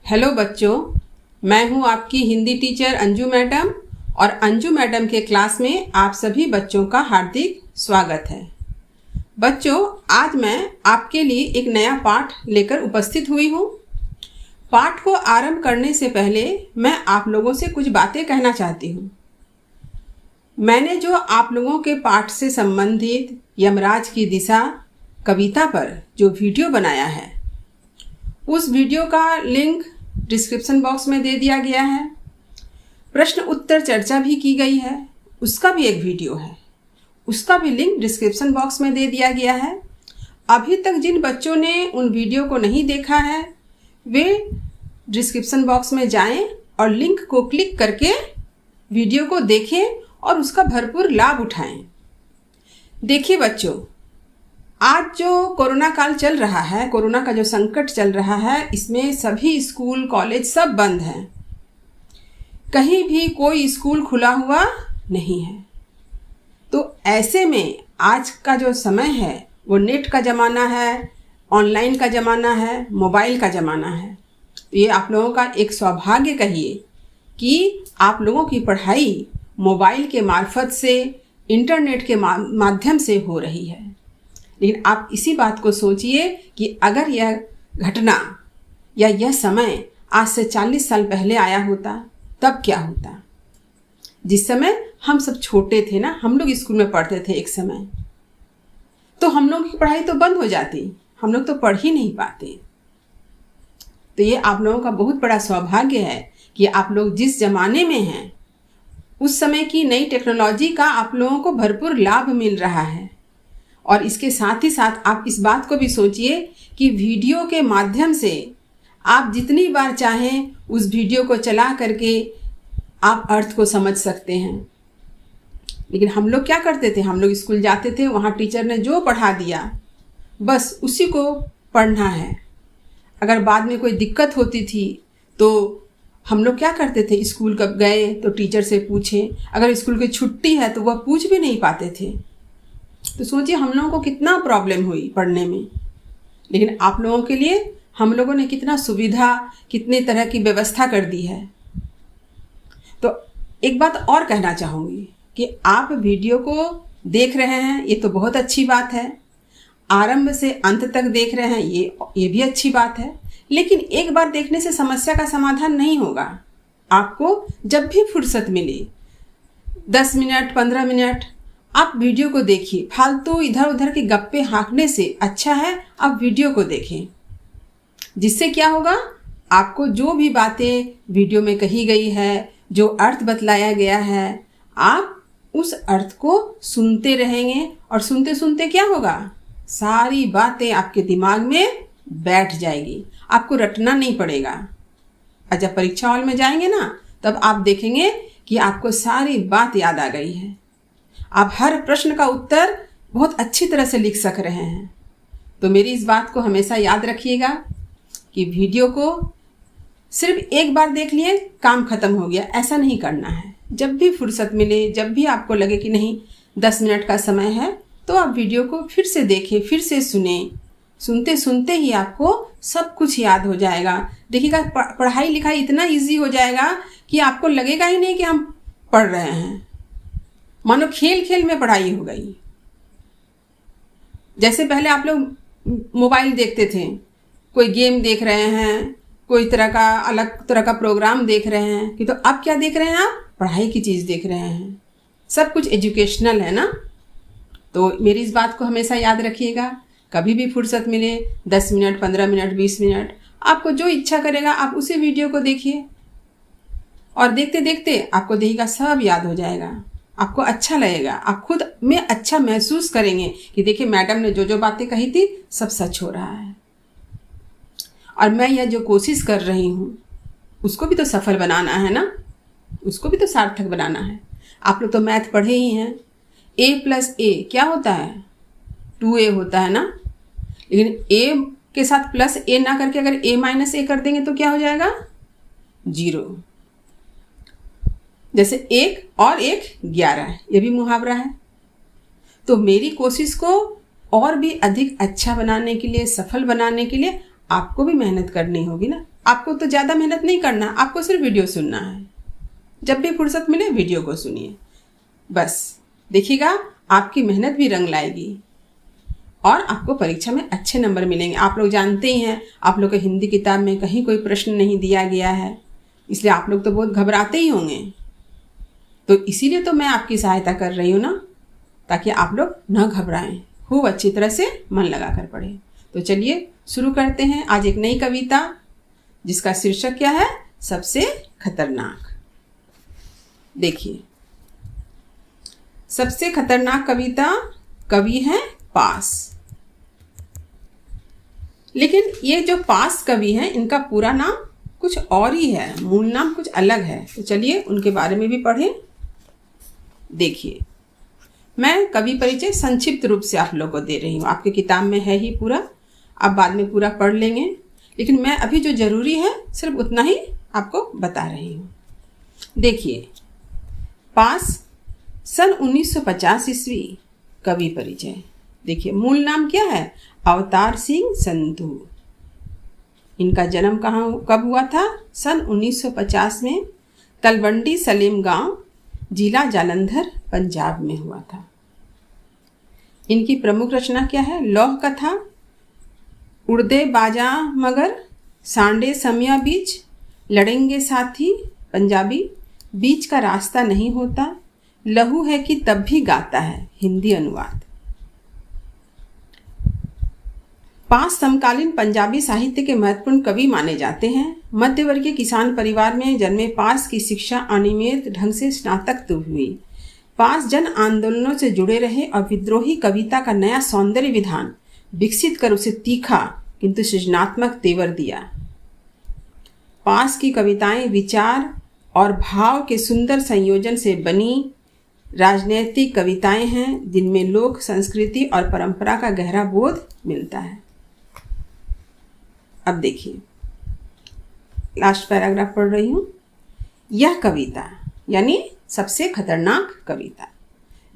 Hello बच्चों, मैं हूं आपकी हिंदी टीचर अंजू मैडम और अंजू मैडम के क्लास में आप सभी बच्चों का हार्दिक स्वागत है। बच्चों, आज मैं आपके लिए एक नया पाठ लेकर उपस्थित हुई हूं। पाठ को आरंभ करने से पहले मैं आप लोगों से कुछ बातें कहना चाहती हूं। मैंने जो आप लोगों के पाठ से संबंधित यमराज की दिशा कविता पर जो वीडियो बनाया है, उस वीडियो का लिंक डिस्क्रिप्शन बॉक्स में दे दिया गया है। प्रश्न उत्तर चर्चा भी की गई है, उसका भी एक वीडियो है, उसका भी लिंक डिस्क्रिप्शन बॉक्स में दे दिया गया है। अभी तक जिन बच्चों ने उन वीडियो को नहीं देखा है, वे डिस्क्रिप्शन बॉक्स में जाएं और लिंक को क्लिक करके वीडियो को देखें और उसका भरपूर लाभ उठाएं। देखिए बच्चों, आज जो कोरोना काल चल रहा है, कोरोना का जो संकट चल रहा है, इसमें सभी स्कूल कॉलेज सब बंद हैं। कहीं भी कोई स्कूल खुला हुआ नहीं है। तो ऐसे में आज का जो समय है वो नेट का ज़माना है, ऑनलाइन का ज़माना है, मोबाइल का ज़माना है। तो ये आप लोगों का एक सौभाग्य कहिए कि आप लोगों की पढ़ाई मोबाइल के मार्फत से, इंटरनेट के माध्यम से हो रही है। लेकिन आप इसी बात को सोचिए कि अगर यह घटना या यह समय आज से 40 साल पहले आया होता, तब क्या होता। जिस समय हम सब छोटे थे ना, हम लोग स्कूल में पढ़ते थे एक समय, तो हम लोग की पढ़ाई तो बंद हो जाती, हम लोग तो पढ़ ही नहीं पाते। तो ये आप लोगों का बहुत बड़ा सौभाग्य है कि आप लोग जिस जमाने में हैं, उस समय की नई टेक्नोलॉजी का आप लोगों को भरपूर लाभ मिल रहा है। और इसके साथ ही साथ आप इस बात को भी सोचिए कि वीडियो के माध्यम से आप जितनी बार चाहें उस वीडियो को चला करके आप अर्थ को समझ सकते हैं। लेकिन हम लोग क्या करते थे, हम लोग स्कूल जाते थे, वहाँ टीचर ने जो पढ़ा दिया बस उसी को पढ़ना है। अगर बाद में कोई दिक्कत होती थी तो हम लोग क्या करते थे, स्कूल कब गए तो टीचर से पूछें। अगर स्कूल की छुट्टी है तो वह पूछ भी नहीं पाते थे। तो सोचिए हम लोगों को कितना प्रॉब्लम हुई पढ़ने में। लेकिन आप लोगों के लिए हम लोगों ने कितना सुविधा, कितने तरह की व्यवस्था कर दी है। तो एक बात और कहना चाहूँगी कि आप वीडियो को देख रहे हैं, ये तो बहुत अच्छी बात है। आरंभ से अंत तक देख रहे हैं, ये भी अच्छी बात है। लेकिन एक बार देखने से समस्या का समाधान नहीं होगा। आपको जब भी फुर्सत मिले 10 मिनट 15 मिनट आप वीडियो को देखिए। फालतू इधर उधर के गप्पे हाँकने से अच्छा है आप वीडियो को देखें। जिससे क्या होगा, आपको जो भी बातें वीडियो में कही गई है, जो अर्थ बतलाया गया है, आप उस अर्थ को सुनते रहेंगे और सुनते सुनते क्या होगा, सारी बातें आपके दिमाग में बैठ जाएगी, आपको रटना नहीं पड़ेगा। और जब परीक्षा हॉल में जाएंगे ना, तब आप देखेंगे कि आपको सारी बात याद आ गई है। आप हर प्रश्न का उत्तर बहुत अच्छी तरह से लिख सक रहे हैं। तो मेरी इस बात को हमेशा याद रखिएगा कि वीडियो को सिर्फ एक बार देख लिए काम खत्म हो गया, ऐसा नहीं करना है। जब भी फुर्सत मिले, जब भी आपको लगे कि नहीं 10 मिनट का समय है, तो आप वीडियो को फिर से देखें, फिर से सुने। सुनते सुनते ही आपको सब कुछ याद हो जाएगा। देखिएगा पढ़ाई लिखाई इतना ईजी हो जाएगा कि आपको लगेगा ही नहीं कि हम पढ़ रहे हैं। मानो खेल खेल में पढ़ाई हो गई। जैसे पहले आप लोग मोबाइल देखते थे, कोई गेम देख रहे हैं, कोई तरह का अलग तरह का प्रोग्राम देख रहे हैं, कि तो अब क्या देख रहे हैं, आप पढ़ाई की चीज़ देख रहे हैं। सब कुछ एजुकेशनल है ना। तो मेरी इस बात को हमेशा याद रखिएगा। कभी भी फुर्सत मिले 10 मिनट 15 मिनट 20 मिनट, आपको जो इच्छा करेगा आप उसी वीडियो को देखिए। और देखते देखते आपको देखिएगा सब याद हो जाएगा, आपको अच्छा लगेगा, आप खुद में अच्छा महसूस करेंगे कि देखिए मैडम ने जो जो बातें कही थी सब सच हो रहा है। और मैं यह जो कोशिश कर रही हूँ उसको भी तो सफल बनाना है ना, उसको भी तो सार्थक बनाना है। आप लोग तो मैथ पढ़े ही हैं। a+a क्या होता है, 2a होता है ना। लेकिन a के साथ प्लस a ना करके अगर a-a कर देंगे तो क्या हो जाएगा, 0। जैसे 1 और 1 11, ये भी मुहावरा है। तो मेरी कोशिश को और भी अधिक अच्छा बनाने के लिए, सफल बनाने के लिए आपको भी मेहनत करनी होगी ना। आपको तो ज़्यादा मेहनत नहीं करना, आपको सिर्फ वीडियो सुनना है। जब भी फुर्सत मिले वीडियो को सुनिए, बस देखिएगा आपकी मेहनत भी रंग लाएगी और आपको परीक्षा में अच्छे नंबर मिलेंगे। आप लोग जानते ही हैं, आप लोग को हिंदी किताब में कहीं कोई प्रश्न नहीं दिया गया है, इसलिए आप लोग तो बहुत घबराते ही होंगे। तो इसीलिए तो मैं आपकी सहायता कर रही हूँ ना, ताकि आप लोग न घबराएं, खूब अच्छी तरह से मन लगा कर पढ़ें। तो चलिए शुरू करते हैं आज एक नई कविता, जिसका शीर्षक क्या है, सबसे खतरनाक। देखिए, सबसे खतरनाक कविता, कवि हैं पास। लेकिन ये जो पास कवि हैं, इनका पूरा नाम कुछ और ही है, मूल नाम कुछ अलग है। तो चलिए उनके बारे में भी पढ़ें। देखिए, मैं कवि परिचय संक्षिप्त रूप से आप लोगों को दे रही हूँ, आपके किताब में है ही पूरा, आप बाद में पूरा पढ़ लेंगे, लेकिन मैं अभी जो जरूरी है सिर्फ उतना ही आपको बता रही हूँ। देखिए, पास सन 1950 ईस्वी, कवि परिचय। देखिए, मूल नाम क्या है, अवतार सिंह संधू। इनका जन्म कब हुआ था, सन 1950 में तलवंडी सलेम गांव, जिला जालंधर, पंजाब में हुआ था। इनकी प्रमुख रचना क्या है, लौह कथा, उड़दे बाजा मगर, सांडे समिया बीच, लड़ेंगे साथी, पंजाबी, बीच का रास्ता नहीं होता, लहू है कि तब भी गाता है, हिंदी अनुवाद। पास समकालीन पंजाबी साहित्य के महत्वपूर्ण कवि माने जाते हैं। मध्यवर्गीय किसान परिवार में जन्मे पास की शिक्षा अनियमित ढंग से स्नातक तक हुई। पास जन आंदोलनों से जुड़े रहे और विद्रोही कविता का नया सौंदर्य विधान विकसित कर उसे तीखा किंतु सृजनात्मक तेवर दिया। पास की कविताएं विचार और भाव के सुंदर संयोजन से बनी राजनैतिक कविताएं हैं, जिनमें लोक संस्कृति और परंपरा का गहरा बोध मिलता है। अब देखिए, लास्ट पैराग्राफ पढ़ रही हूँ। यह कविता यानी सबसे खतरनाक कविता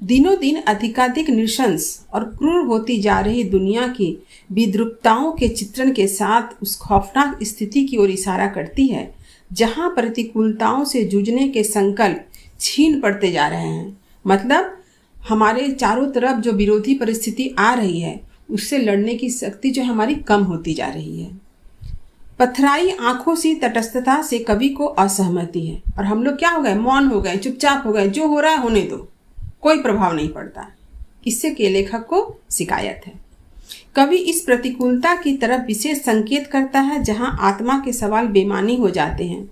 दिनों दिन अधिकाधिक नृशंस और क्रूर होती जा रही दुनिया की विद्रुपताओं के चित्रण के साथ उस खौफनाक स्थिति की ओर इशारा करती है, जहां प्रतिकूलताओं से जूझने के संकल्प छीन पड़ते जा रहे हैं। मतलब हमारे चारों तरफ जो विरोधी परिस्थिति आ रही है, उससे लड़ने की शक्ति जो हमारी कम होती जा रही है। पथराई आंखों से तटस्थता से कवि को असहमति है, और हम लोग क्या हो गए, मौन हो गए, चुपचाप हो गए, जो हो रहा है होने दो, कोई प्रभाव नहीं पड़ता। इससे के लेखक को शिकायत है। कवि इस प्रतिकूलता की तरफ विशेष संकेत करता है, जहां आत्मा के सवाल बेमानी हो जाते हैं।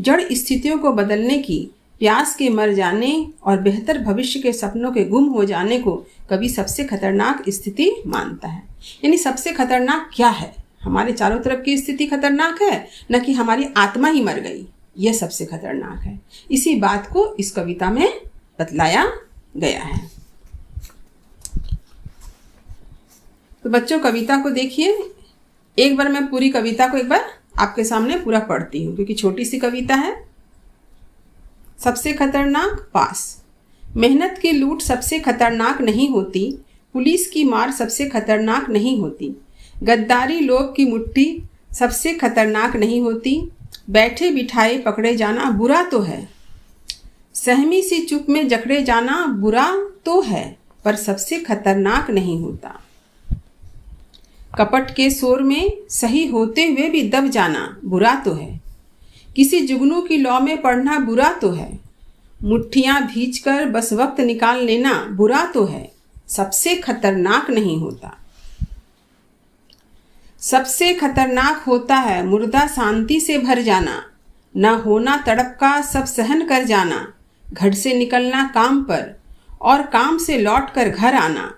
जड़ स्थितियों को बदलने की, प्यास के मर जाने और बेहतर भविष्य के सपनों के गुम हो जाने को कवि सबसे खतरनाक स्थिति मानता है। यानी सबसे खतरनाक क्या है, हमारे चारों तरफ की स्थिति खतरनाक है, न कि हमारी आत्मा ही मर गई, यह सबसे खतरनाक है। इसी बात को इस कविता में बतलाया गया है। तो बच्चों, कविता को देखिए। एक बार मैं पूरी कविता को एक बार आपके सामने पूरा पढ़ती हूँ, क्योंकि छोटी सी कविता है। सबसे खतरनाक पास। मेहनत की लूट सबसे खतरनाक नहीं होती, पुलिस की मार सबसे खतरनाक नहीं होती, गद्दारी लोभ की मुट्ठी सबसे खतरनाक नहीं होती, बैठे बिठाए पकड़े जाना बुरा तो है, सहमी सी चुप में जकड़े जाना बुरा तो है, पर सबसे खतरनाक नहीं होता। कपट के शोर में सही होते हुए भी दब जाना बुरा तो है, किसी जुगनू की लौ में पड़ना बुरा तो है, मुट्ठियां भींचकर बस वक्त निकाल लेना बुरा तो है, सबसे खतरनाक नहीं होता। सबसे खतरनाक होता है मुर्दा शांति से भर जाना, न होना तड़प का सब सहन कर जाना, घर से निकलना काम पर और काम से लौटकर घर आना,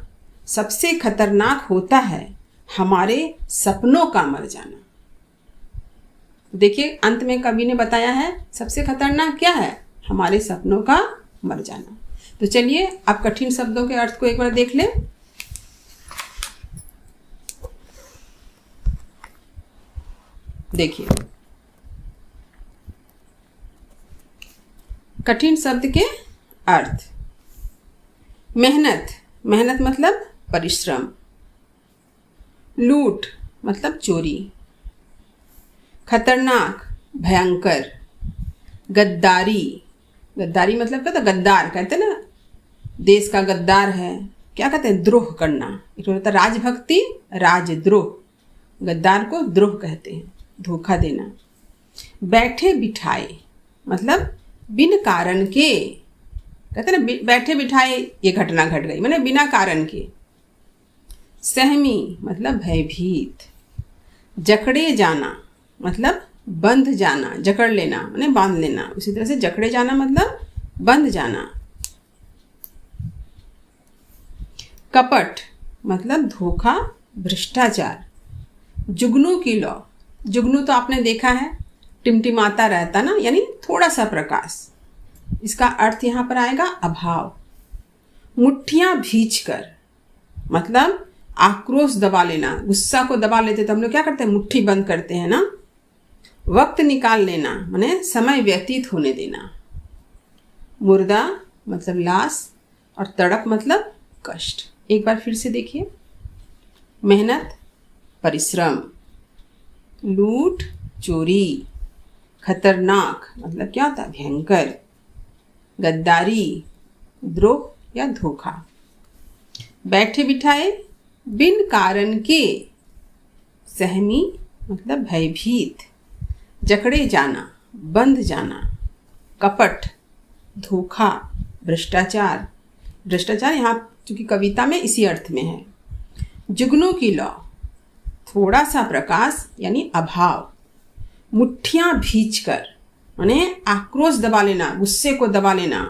सबसे खतरनाक होता है हमारे सपनों का मर जाना। देखिए, अंत में कवि ने बताया है सबसे खतरनाक क्या है, हमारे सपनों का मर जाना। तो चलिए आप कठिन शब्दों के अर्थ को एक बार देख लें। देखिए, कठिन शब्द के अर्थ। मेहनत, मेहनत मतलब परिश्रम। लूट मतलब चोरी। खतरनाक, भयंकर। गद्दारी, गद्दारी मतलब क्या था, गद्दार कहते हैं ना, देश का गद्दार है। क्या कहते हैं, द्रोह करना। एक होता है राजभक्ति, राजद्रोह। गद्दार को द्रोह कहते हैं, धोखा देना। बैठे बिठाए मतलब बिन कारण के, कहते हैं ना बैठे बिठाए ये घटना घट गई, माने बिना कारण के। सहमी मतलब भयभीत। जकड़े जाना मतलब बंध जाना, जकड़ लेना माने बांध लेना। उसी तरह से जकड़े जाना मतलब बंध जाना। कपट मतलब धोखा, भ्रष्टाचार। जुगनू की लौ, जुगनू तो आपने देखा है, टिमटिमाता रहता ना, यानी थोड़ा सा प्रकाश। इसका अर्थ यहाँ पर आएगा अभाव। मुट्ठियां भींचकर मतलब आक्रोश दबा लेना, गुस्सा को दबा लेते तो हम लोग क्या करते हैं, मुट्ठी बंद करते हैं ना। वक्त निकाल लेना माने समय व्यतीत होने देना। मुर्दा मतलब लाश और तड़प मतलब कष्ट। एक बार फिर से देखिए, मेहनत, परिश्रम। लूट, चोरी। खतरनाक मतलब क्या होता है, भयंकर। गद्दारी, द्रोह या धोखा। बैठे बिठाए बिन कारण के। सहमी मतलब भयभीत। जकड़े जाना, बंध जाना। कपट, धोखा, भ्रष्टाचार। भ्रष्टाचार यहाँ चूंकि कविता में इसी अर्थ में है। जुगनू की लौ, थोड़ा सा प्रकाश यानी अभाव। मुट्ठियां भींचकर माने आक्रोश दबा लेना, गुस्से को दबा लेना।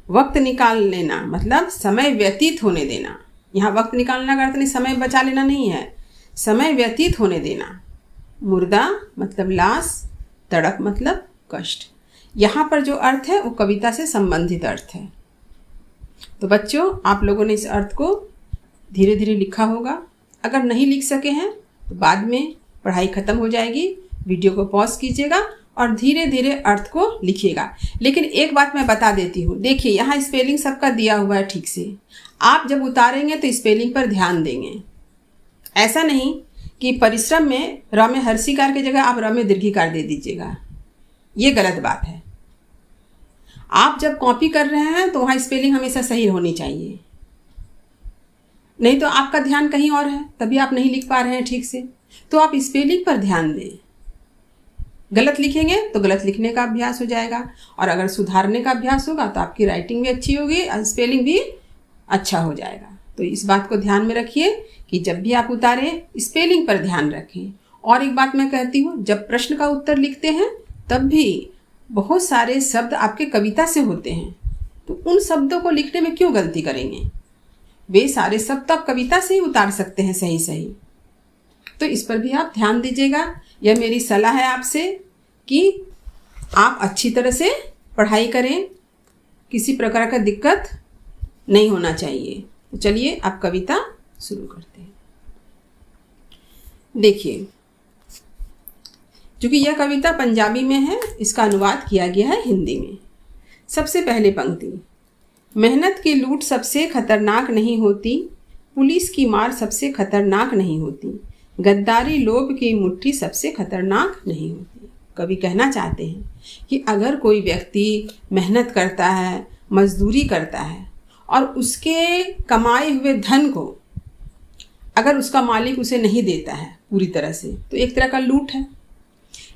वक्त निकाल लेना मतलब समय व्यतीत होने देना। यहाँ वक्त निकालना का अर्थ नहीं समय बचा लेना नहीं है, समय व्यतीत होने देना। मुर्दा मतलब लाश, तड़प मतलब कष्ट। यहाँ पर जो अर्थ है वो कविता से संबंधित अर्थ है। तो बच्चों, आप लोगों ने इस अर्थ को धीरे धीरे लिखा होगा। अगर नहीं लिख सके हैं तो बाद में पढ़ाई खत्म हो जाएगी, वीडियो को पॉज कीजिएगा और धीरे धीरे अर्थ को लिखिएगा। लेकिन एक बात मैं बता देती हूँ, देखिए यहाँ स्पेलिंग सबका दिया हुआ है ठीक से। आप जब उतारेंगे तो स्पेलिंग पर ध्यान देंगे। ऐसा नहीं कि परिश्रम में र में हर्षिकार की जगह आप र में दीर्घिकार दे दीजिएगा, ये गलत बात है। आप जब कॉपी कर रहे हैं तो वहाँ स्पेलिंग हमेशा सही होनी चाहिए, नहीं तो आपका ध्यान कहीं और है, तभी आप नहीं लिख पा रहे हैं ठीक से। तो आप स्पेलिंग पर ध्यान दें। गलत लिखेंगे तो गलत लिखने का अभ्यास हो जाएगा, और अगर सुधारने का अभ्यास होगा तो आपकी राइटिंग भी अच्छी होगी और स्पेलिंग भी अच्छा हो जाएगा। तो इस बात को ध्यान में रखिए कि जब भी आप उतारें स्पेलिंग पर ध्यान रखें। और एक बात मैं कहती हूँ, जब प्रश्न का उत्तर लिखते हैं तब भी बहुत सारे शब्द आपके कविता से होते हैं, तो उन शब्दों को लिखने में क्यों गलती करेंगे? वे सारे शब्द तो आप कविता से ही उतार सकते हैं सही सही। तो इस पर भी आप ध्यान दीजिएगा। यह मेरी सलाह है आपसे कि आप अच्छी तरह से पढ़ाई करें, किसी प्रकार का दिक्कत नहीं होना चाहिए। तो चलिए अब कविता शुरू करते हैं। देखिए, क्योंकि यह कविता पंजाबी में है, इसका अनुवाद किया गया है हिंदी में। सबसे पहले पंक्ति, मेहनत की लूट सबसे खतरनाक नहीं होती, पुलिस की मार सबसे खतरनाक नहीं होती, गद्दारी लोभ की मुट्ठी सबसे खतरनाक नहीं होती। कवि कहना चाहते हैं कि अगर कोई व्यक्ति मेहनत करता है, मजदूरी करता है और उसके कमाए हुए धन को अगर उसका मालिक उसे नहीं देता है पूरी तरह से, तो एक तरह का लूट है।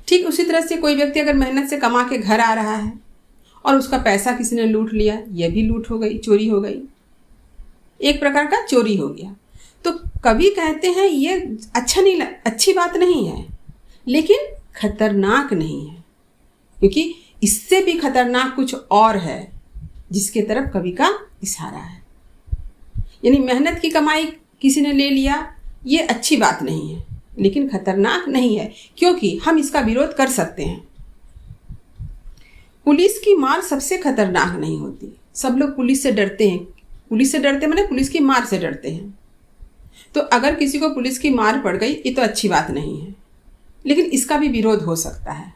ठीक उसी तरह से कोई व्यक्ति अगर मेहनत से कमा के घर आ रहा है और उसका पैसा किसी ने लूट लिया, यह भी लूट हो गई, चोरी हो गई, एक प्रकार का चोरी हो गया। तो कवि कहते हैं ये अच्छी बात नहीं है, लेकिन खतरनाक नहीं है, क्योंकि इससे भी खतरनाक कुछ और है जिसके तरफ कवि का इशारा है। यानी मेहनत की कमाई किसी ने ले लिया, ये अच्छी बात नहीं है, लेकिन खतरनाक नहीं है, क्योंकि हम इसका विरोध कर सकते हैं। पुलिस की मार सबसे खतरनाक नहीं होती। सब लोग पुलिस से डरते हैं, पुलिस से डरते माने पुलिस की मार से डरते हैं। तो अगर किसी को पुलिस की मार पड़ गई, ये तो अच्छी बात नहीं है, लेकिन इसका भी विरोध हो सकता है,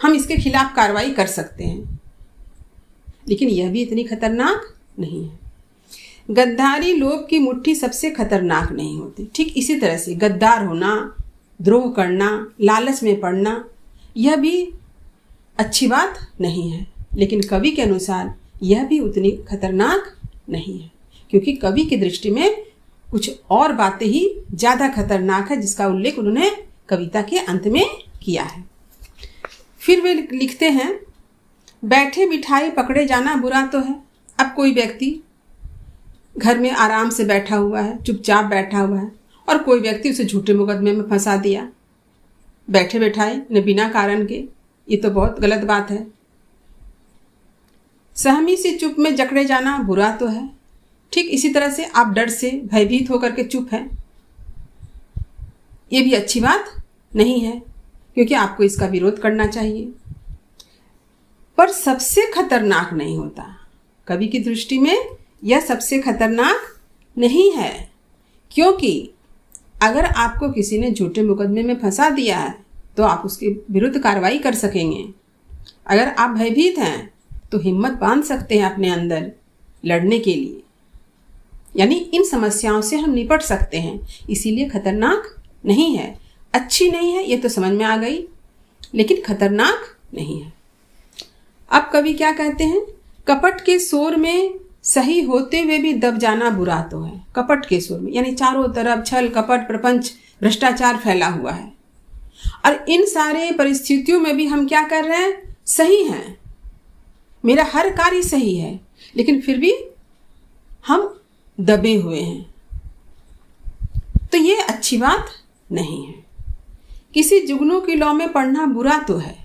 हम इसके खिलाफ कार्रवाई कर सकते हैं, लेकिन यह भी इतनी खतरनाक नहीं है। गद्दारी लोभ की मुट्ठी सबसे खतरनाक नहीं होती। ठीक इसी तरह से गद्दार होना, द्रोह करना, लालच में पड़ना, यह भी अच्छी बात नहीं है। लेकिन कवि के अनुसार यह भी उतनी खतरनाक नहीं है, क्योंकि कवि की दृष्टि में कुछ और बातें ही ज़्यादा खतरनाक है, जिसका उल्लेख उन्होंने कविता के अंत में किया है। फिर वे लिखते हैं, बैठे बिठाए पकड़े जाना बुरा तो है। अब कोई व्यक्ति घर में आराम से बैठा हुआ है, चुपचाप बैठा हुआ है, और कोई व्यक्ति उसे झूठे मुकदमे में फंसा दिया, बैठे बैठाए न बिना कारण के। ये तो बहुत गलत बात है। सहमी से चुप में जकड़े जाना बुरा तो है। ठीक इसी तरह से आप डर से भयभीत होकर के चुप हैं, ये भी अच्छी बात नहीं है, क्योंकि आपको इसका विरोध करना चाहिए। पर सबसे खतरनाक नहीं होता। कवि की दृष्टि में यह सबसे खतरनाक नहीं है, क्योंकि अगर आपको किसी ने झूठे मुकदमे में फंसा दिया है तो आप उसके विरुद्ध कार्रवाई कर सकेंगे। अगर आप भयभीत हैं तो हिम्मत बांध सकते हैं अपने अंदर लड़ने के लिए, यानी इन समस्याओं से हम निपट सकते हैं। इसीलिए खतरनाक नहीं है। अच्छी नहीं है, ये तो समझ में आ गई, लेकिन खतरनाक नहीं है। अब कवि क्या कहते हैं, कपट के शोर में सही होते हुए भी दब जाना बुरा तो है। कपट के शोर में यानी चारों तरफ छल कपट प्रपंच भ्रष्टाचार फैला हुआ है, और इन सारे परिस्थितियों में भी हम क्या कर रहे हैं, सही हैं, मेरा हर कार्य सही है, लेकिन फिर भी हम दबे हुए हैं। तो ये अच्छी बात नहीं है। किसी जुगनू की लौ में पढ़ना बुरा तो है।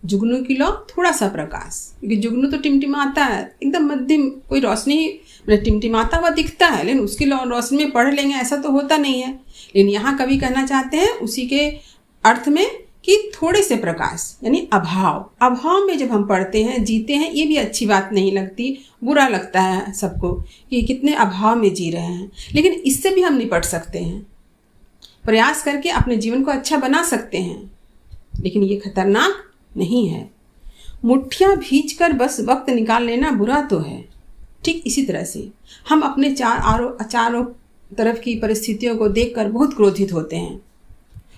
जुगनू की लौ थोड़ा सा प्रकाश, क्योंकि जुगनू तो टिमटिमाता है, एकदम मध्यम, कोई रोशनी टिमटिमाता हुआ दिखता है, लेकिन उसकी रोशनी में पढ़ लेंगे ऐसा तो होता नहीं है। लेकिन यहाँ कवि कहना चाहते हैं उसी के अर्थ में कि थोड़े से प्रकाश, यानी अभाव में जब हम पढ़ते हैं, जीते हैं, ये भी अच्छी बात नहीं लगती, बुरा लगता है सबको कि कितने अभाव में जी रहे हैं। लेकिन इससे भी हम निपट सकते हैं, प्रयास करके अपने जीवन को अच्छा बना सकते हैं, लेकिन ये खतरनाक नहीं है। मुट्ठियाँ भींचकर बस वक्त निकाल लेना बुरा तो है। ठीक इसी तरह से हम अपने चारों तरफ की परिस्थितियों को देखकर बहुत क्रोधित होते हैं,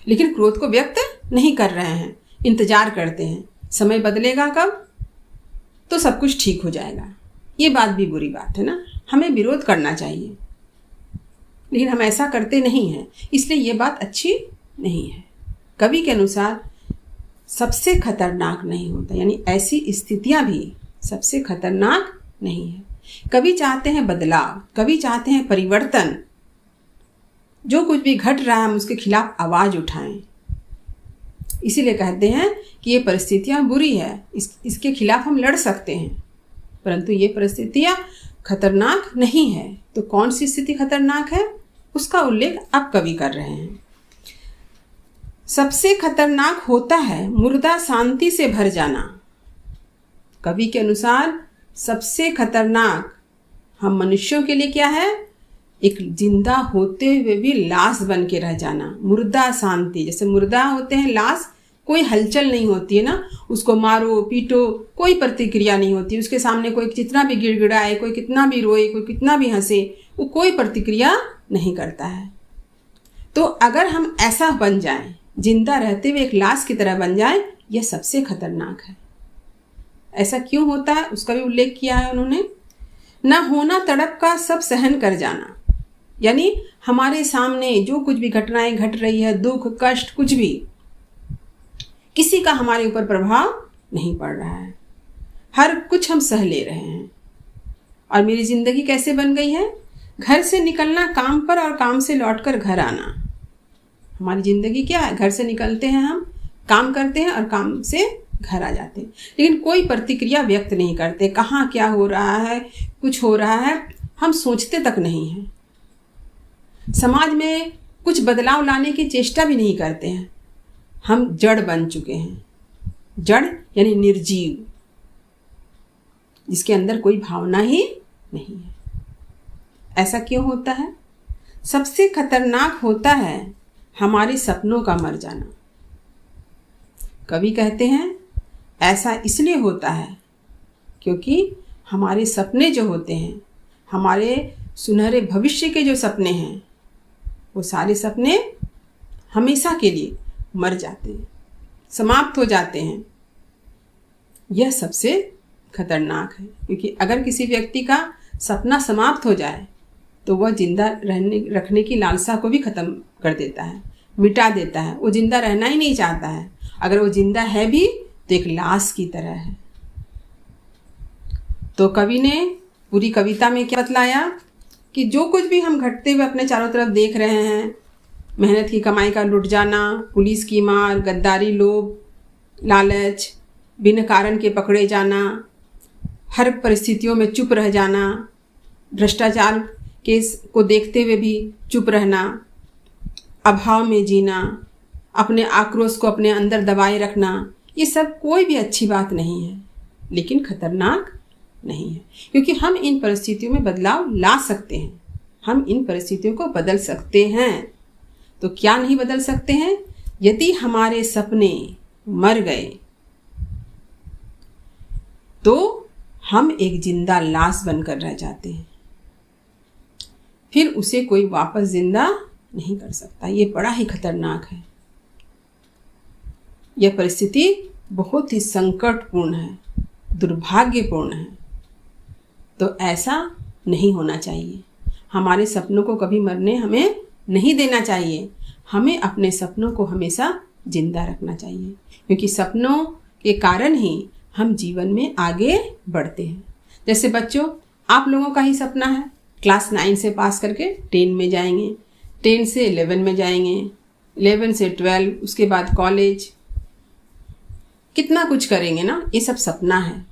लेकिन क्रोध को व्यक्त नहीं कर रहे हैं, इंतजार करते हैं समय बदलेगा कब तो सब कुछ ठीक हो जाएगा। ये बात भी बुरी बात है ना, हमें विरोध करना चाहिए, लेकिन हम ऐसा करते नहीं हैं, इसलिए ये बात अच्छी नहीं है। कवि के अनुसार सबसे खतरनाक नहीं होता, यानी ऐसी स्थितियां भी सबसे खतरनाक नहीं है। कवि चाहते हैं बदलाव, कवि चाहते हैं परिवर्तन। जो कुछ भी घट रहा है हम उसके खिलाफ आवाज़ उठाएं। इसीलिए कहते हैं कि ये परिस्थितियां बुरी है, इसके खिलाफ हम लड़ सकते हैं, परंतु ये परिस्थितियां खतरनाक नहीं है। तो कौन सी स्थिति खतरनाक है उसका उल्लेख अब कवि कर रहे हैं। सबसे खतरनाक होता है मुर्दा शांति से भर जाना। कवि के अनुसार सबसे खतरनाक हम मनुष्यों के लिए क्या है, एक जिंदा होते हुए भी लाश बन के रह जाना। मुर्दा शांति, जैसे मुर्दा होते हैं लाश, कोई हलचल नहीं होती है ना, उसको मारो पीटो कोई प्रतिक्रिया नहीं होती, उसके सामने कोई कितना भी गिड़गिड़ाए, कोई कितना भी रोए, कोई कितना भी हंसे, वो कोई प्रतिक्रिया नहीं करता है। तो अगर हम ऐसा बन जाएं, जिंदा रहते हुए एक लाश की तरह बन जाए, यह सबसे खतरनाक है। ऐसा क्यों होता है उसका भी उल्लेख किया है उन्होंने। न होना तड़प का सब सहन कर जाना, यानी हमारे सामने जो कुछ भी घटनाएं घट रही है, दुख कष्ट कुछ भी, किसी का हमारे ऊपर प्रभाव नहीं पड़ रहा है, हर कुछ हम सह ले रहे हैं। और मेरी जिंदगी कैसे बन गई है, घर से निकलना काम पर और काम से लौटकर घर आना। हमारी जिंदगी क्या है, घर से निकलते हैं हम, काम करते हैं और काम से घर आ जाते हैं, लेकिन कोई प्रतिक्रिया व्यक्त नहीं करते। कहाँ क्या हो रहा है, कुछ हो रहा है, हम सोचते तक नहीं हैं। समाज में कुछ बदलाव लाने की चेष्टा भी नहीं करते हैं। हम जड़ बन चुके हैं। जड़ यानी निर्जीव, जिसके अंदर कोई भावना ही नहीं है। ऐसा क्यों होता है? सबसे खतरनाक होता है हमारे सपनों का मर जाना। कवि कहते हैं ऐसा इसलिए होता है क्योंकि हमारे सपने जो होते हैं, हमारे सुनहरे भविष्य के जो सपने हैं, वो सारे सपने हमेशा के लिए मर जाते हैं, समाप्त हो जाते हैं। यह सबसे खतरनाक है, क्योंकि अगर किसी व्यक्ति का सपना समाप्त हो जाए तो वह जिंदा रखने की लालसा को भी खत्म कर देता है, मिटा देता है। वो जिंदा रहना ही नहीं चाहता है। अगर वो जिंदा है भी तो एक लाश की तरह है। तो कवि ने पूरी कविता में क्या बतलाया कि जो कुछ भी हम घटते हुए अपने चारों तरफ देख रहे हैं, मेहनत की कमाई का लुट जाना, पुलिस की मार, गद्दारी, लोभ, लालच, बिना कारण के पकड़े जाना, हर परिस्थितियों में चुप रह जाना, भ्रष्टाचार केस को देखते हुए भी चुप रहना, अभाव में जीना, अपने आक्रोश को अपने अंदर दबाए रखना, ये सब कोई भी अच्छी बात नहीं है, लेकिन खतरनाक नहीं है, क्योंकि हम इन परिस्थितियों में बदलाव ला सकते हैं। हम इन परिस्थितियों को बदल सकते हैं। तो क्या नहीं बदल सकते हैं? यदि हमारे सपने मर गए तो हम एक जिंदा लाश बनकर रह जाते हैं, फिर उसे कोई वापस जिंदा नहीं कर सकता। ये बड़ा ही खतरनाक है। यह परिस्थिति बहुत ही संकटपूर्ण है, दुर्भाग्यपूर्ण है। तो ऐसा नहीं होना चाहिए। हमारे सपनों को कभी मरने हमें नहीं देना चाहिए। हमें अपने सपनों को हमेशा जिंदा रखना चाहिए, क्योंकि सपनों के कारण ही हम जीवन में आगे बढ़ते हैं। जैसे बच्चों, आप लोगों का ही सपना है क्लास 9 से पास करके 10 में जाएंगे, 10 से 11 में जाएंगे, 11 से 12, उसके बाद कॉलेज, कितना कुछ करेंगे ना। ये सब सपना है।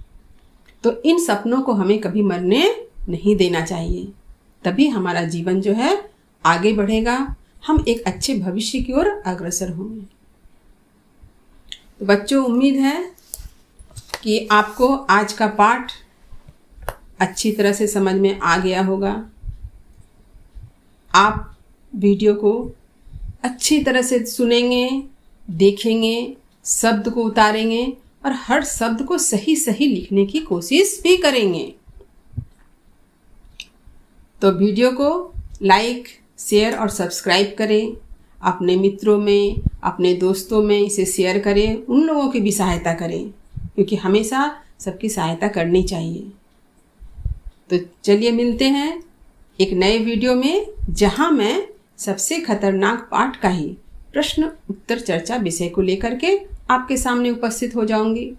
तो इन सपनों को हमें कभी मरने नहीं देना चाहिए। तभी हमारा जीवन जो है आगे बढ़ेगा। हम एक अच्छे भविष्य की ओर अग्रसर होंगे। तो बच्चों, उम्मीद है कि आपको आज का पाठ अच्छी तरह से समझ में आ गया होगा। आप वीडियो को अच्छी तरह से सुनेंगे, देखेंगे, शब्द को उतारेंगे और हर शब्द को सही सही लिखने की कोशिश भी करेंगे। तो वीडियो को लाइक, शेयर और सब्सक्राइब करें। अपने मित्रों में, अपने दोस्तों में इसे शेयर करें। उन लोगों की भी सहायता करें, क्योंकि हमेशा सबकी सहायता करनी चाहिए। तो चलिए मिलते हैं एक नए वीडियो में, जहां मैं सबसे खतरनाक पाठ का ही प्रश्न उत्तर चर्चा विषय को लेकर के आपके सामने उपस्थित हो जाऊंगी।